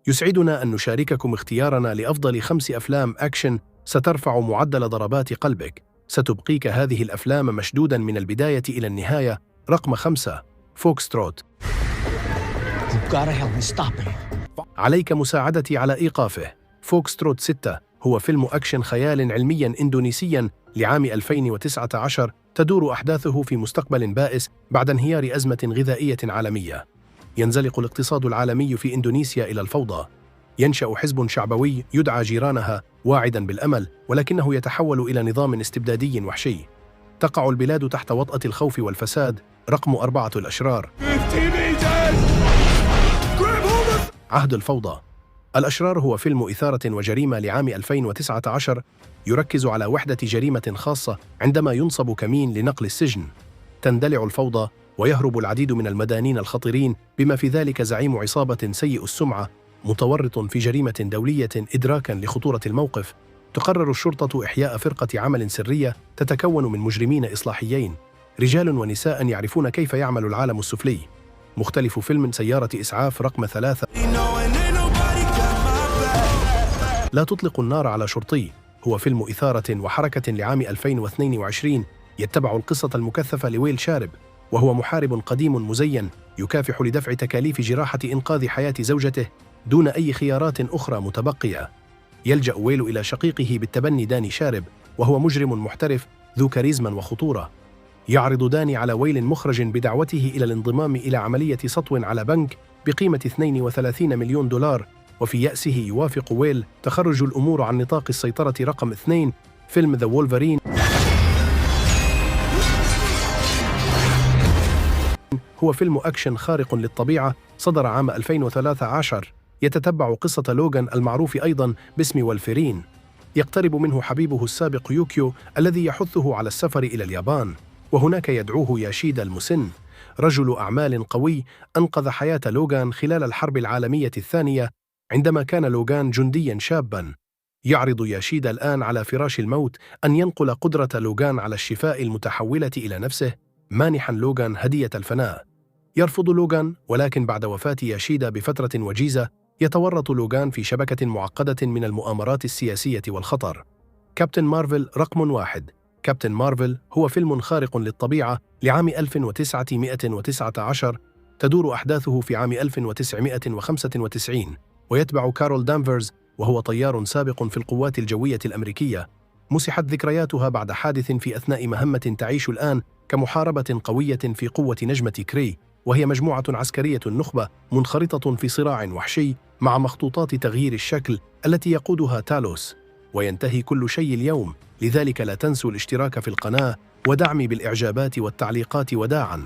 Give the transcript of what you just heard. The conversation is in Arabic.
يسعدنا أن نشارككم اختيارنا لأفضل 5 أفلام أكشن سترفع معدل ضربات قلبك. ستبقيك هذه الأفلام مشدوداً من البداية إلى النهاية. رقم 5: فوكستروت. عليك مساعدتي على إيقافه. فوكستروت 6 هو فيلم أكشن خيال علمي إندونيسي لعام 2019، تدور أحداثه في مستقبل بائس بعد انهيار أزمة غذائية عالمية. ينزلق الاقتصاد العالمي في إندونيسيا إلى الفوضى. ينشأ حزب شعبوي يدعى جيرانها واعداً بالأمل، ولكنه يتحول إلى نظام استبدادي وحشي. تقع البلاد تحت وطأة الخوف والفساد. رقم 4: الأشرار. عهد الفوضى. الأشرار هو فيلم إثارة وجريمة لعام 2019، يركز على وحدة جريمة خاصة عندما ينصب كمين لنقل السجن. تندلع الفوضى ويهرب العديد من المدانين الخطيرين، بما في ذلك زعيم عصابة سيء السمعة متورط في جريمة دولية. إدراكاً لخطورة الموقف، تقرر الشرطة إحياء فرقة عمل سرية تتكون من مجرمين إصلاحيين، رجال ونساء يعرفون كيف يعمل العالم السفلي. مختلف فيلم سيارة إسعاف. رقم 3: لا تطلق النار على شرطي. هو فيلم إثارة وحركة لعام 2022، يتبع القصة المكثفة لويل شارب، وهو محارب قديم مزين يكافح لدفع تكاليف جراحة إنقاذ حياة زوجته دون أي خيارات أخرى متبقية. يلجأ ويل إلى شقيقه بالتبني داني شارب، وهو مجرم محترف ذو كاريزما وخطورة. يعرض داني على ويل مخرج بدعوته إلى الانضمام إلى عملية سطو على بنك بقيمة 32 مليون دولار، وفي يأسه يوافق ويل. تخرج الأمور عن نطاق السيطرة. رقم 2: فيلم ذا وولفرين. هو فيلم أكشن خارق للطبيعة، صدر عام 2013، يتتبع قصة لوغان المعروف أيضاً باسم وولفرين. يقترب منه حبيبه السابق يوكيو الذي يحثه على السفر إلى اليابان، وهناك يدعوه ياشيدا المسن، رجل أعمال قوي أنقذ حياة لوغان خلال الحرب العالمية الثانية عندما كان لوغان جندياً شاباً. يعرض ياشيدا الآن على فراش الموت أن ينقل قدرة لوغان على الشفاء المتحولة إلى نفسه، مانحاً لوغان هدية الفناء. يرفض لوغان، ولكن بعد وفاة ياشيدا بفترة وجيزة يتورط لوغان في شبكة معقدة من المؤامرات السياسية والخطر. كابتن مارفل. رقم 1: كابتن مارفل هو فيلم خارق للطبيعة لعام 1919، تدور أحداثه في عام 1995، ويتبع كارول دانفرز، وهو طيار سابق في القوات الجوية الأمريكية. مسحت ذكرياتها بعد حادث في أثناء مهمة تعيش الآن كمحاربة قوية في قوة نجمة كري، وهي مجموعة عسكرية نخبة منخرطة في صراع وحشي مع مخطوطات تغيير الشكل التي يقودها تالوس. وينتهي كل شيء اليوم، لذلك لا تنسوا الاشتراك في القناة ودعمي بالإعجابات والتعليقات. وداعاً.